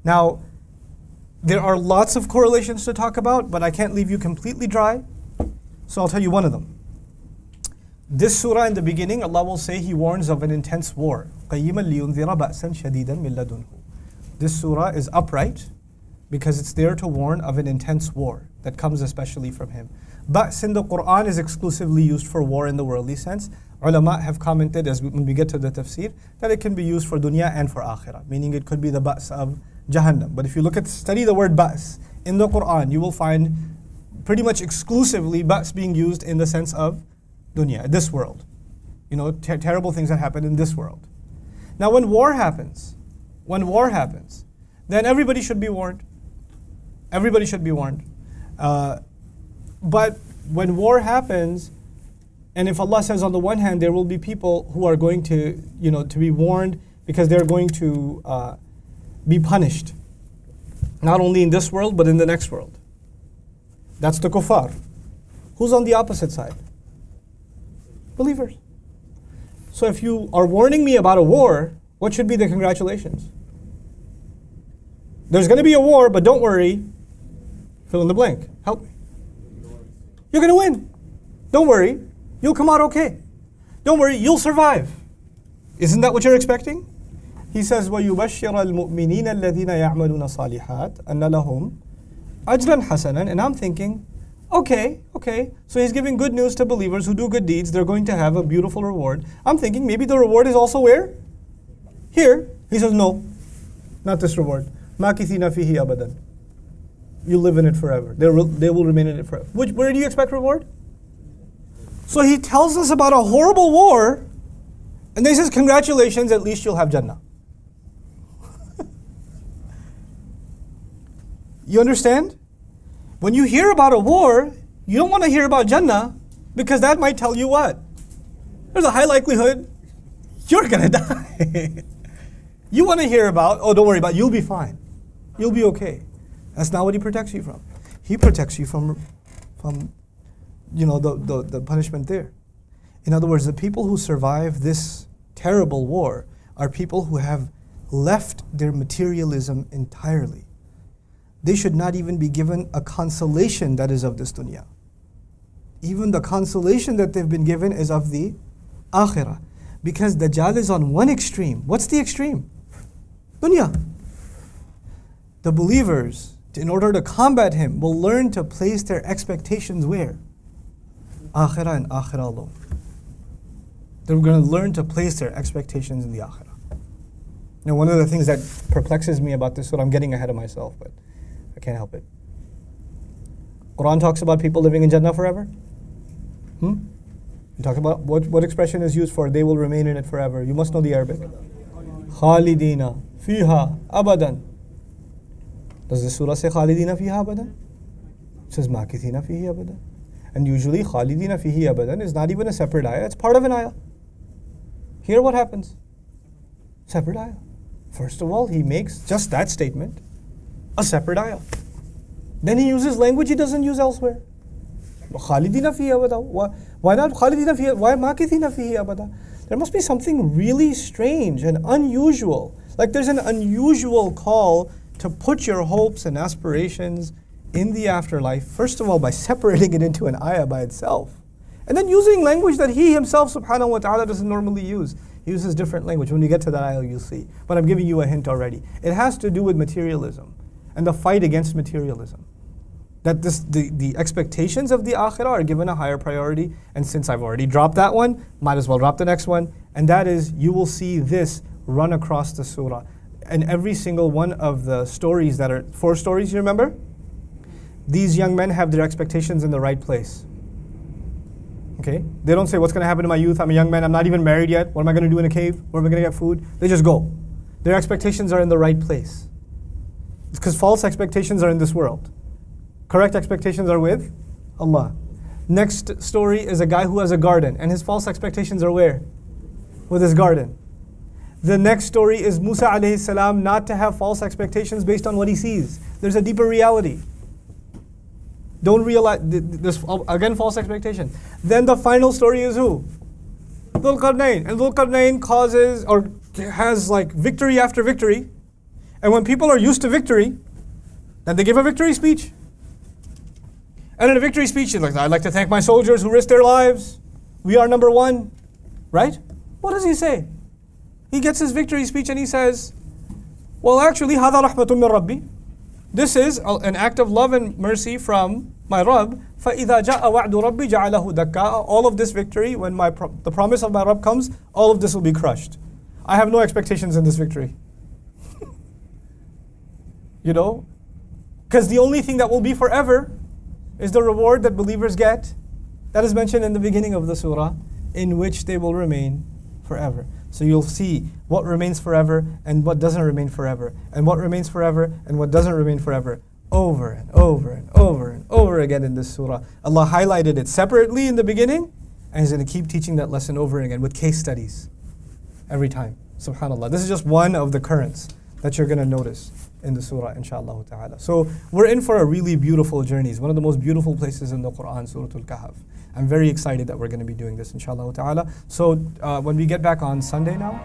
Now, there are lots of correlations to talk about, but I can't leave you completely dry. So I'll tell you one of them. This surah in the beginning, Allah will say He warns of an intense war. قَيِّمًا لِيُنذِرَ بَأْسًا شَدِيدًا مِنْ لَدُنْهُ. This surah is upright because it's there to warn of an intense war that comes especially from Him. Ba's in the Quran is exclusively used for war in the worldly sense. Ulama have commented when we get to the tafsir that it can be used for dunya and for akhirah, meaning it could be the ba's of Jahannam. But if you study the word ba's in the Quran, you will find pretty much exclusively ba's being used in the sense of dunya, this world. Terrible things that happen in this world. Now when war happens, then everybody should be warned. Everybody should be warned. But when war happens, and if Allah says on the one hand, there will be people who are going to be warned because they're going to be punished, not only in this world, but in the next world. That's the kuffar. Who's on the opposite side? Believers. So if you are warning me about a war, what should be the congratulations? There's going to be a war, but don't worry. Fill in the blank. Help me. You're going to win. Don't worry. You'll come out okay. Don't worry. You'll survive. Isn't that what you're expecting? He says, وَيُبَشِّرَ الْمُؤْمِنِينَ الَّذِينَ يَعْمَلُونَ الصَّالِحَاتِ أَنَّ لَهُمْ أَجْرًا حَسَنًا. And I'm thinking, okay. So he's giving good news to believers who do good deeds. They're going to have a beautiful reward. I'm thinking maybe the reward is also where? Here. He says, no, not this reward. مَاكِثِينَ فِيهِ أَبَدًا. You live in it forever. They will remain in it forever. Where do you expect reward? So he tells us about a horrible war, and then he says, congratulations, at least you'll have Jannah. You understand? When you hear about a war, you don't want to hear about Jannah, because that might tell you what? There's a high likelihood you're going to die. You want to hear about, oh, don't worry about it, you'll be fine. You'll be okay. That's not what He protects you from. He protects you from the punishment there. In other words, the people who survive this terrible war are people who have left their materialism entirely. They should not even be given a consolation that is of this dunya. Even the consolation that they've been given is of the akhirah. Because Dajjal is on one extreme. What's the extreme? Dunya. The believers, in order to combat him, will learn to place their expectations where? Akhirah and akhirah alone. They're going to learn to place their expectations in the akhirah. Now, one of the things that perplexes me about this, I'm getting ahead of myself, but I can't help it. Quran talks about people living in Jannah forever. You talk about what expression is used for they will remain in it forever. You must know the Arabic. Khalidina fiha abadan. Does the surah say Khalidina fiha abadan? It says Makithina fihi abadan. And usually Khalidina fihi abadan is not even a separate ayah, it's part of an ayah. Here what happens? Separate ayah. First of all, he makes just that statement a separate ayah. Then he uses language he doesn't use elsewhere. Khalidina fihi abada. Why not Khalidina fihi? Why Makithina fihi abada? There must be something really strange and unusual. Like there's an unusual call to put your hopes and aspirations in the afterlife, first of all by separating it into an ayah by itself. And then using language that he himself subhanahu wa ta'ala doesn't normally use. He uses different language. When you get to that ayah, you'll see. But I'm giving you a hint already. It has to do with materialism and the fight against materialism. That the expectations of the akhirah are given a higher priority. And since I've already dropped that one, might as well drop the next one. And that is, you will see this run across the surah. And every single one of the stories that are 4 stories, you remember? These young men have their expectations in the right place. Okay? They don't say, what's going to happen to my youth? I'm a young man, I'm not even married yet. What am I going to do in a cave? Where am I going to get food? They just go. Their expectations are in the right place. It's because false expectations are in this world. Correct expectations are with Allah. Next story is a guy who has a garden, and his false expectations are where? With his garden. The next story is Musa alayhi salam not to have false expectations based on what he sees. There's a deeper reality. Don't realize, this again false expectation. Then the final story is who? Dhul Qarnayn. And Dhul Qarnayn causes or has like victory after victory. And when people are used to victory, then they give a victory speech. And in a victory speech, he's like, I'd like to thank my soldiers who risked their lives. We are number one. Right? What does he say? He gets his victory speech and he says, well, actually, هذا رحمة من ربي. This is an act of love and mercy from my Rabb. فَإِذَا جَاءَ وَعْدُ رَبِّي جَعَلَهُ دَكَّاءَ. All of this victory, when the promise of my Rabb comes, all of this will be crushed. I have no expectations in this victory. You know? Because the only thing that will be forever is the reward that believers get. That is mentioned in the beginning of the surah, in which they will remain forever. So you'll see what remains forever and what doesn't remain forever, and what remains forever and what doesn't remain forever, over and over and over and over again in this surah. Allah highlighted it separately in the beginning, and He's going to keep teaching that lesson over again with case studies every time. SubhanAllah. This is just one of the currents that you're going to notice in the surah, inshaAllah ta'ala. So we're in for a really beautiful journey. It's one of the most beautiful places in the Quran, Surah Al-Kahf. I'm very excited that we're going to be doing this, inshaAllah ta'ala. So when we get back on Sunday now,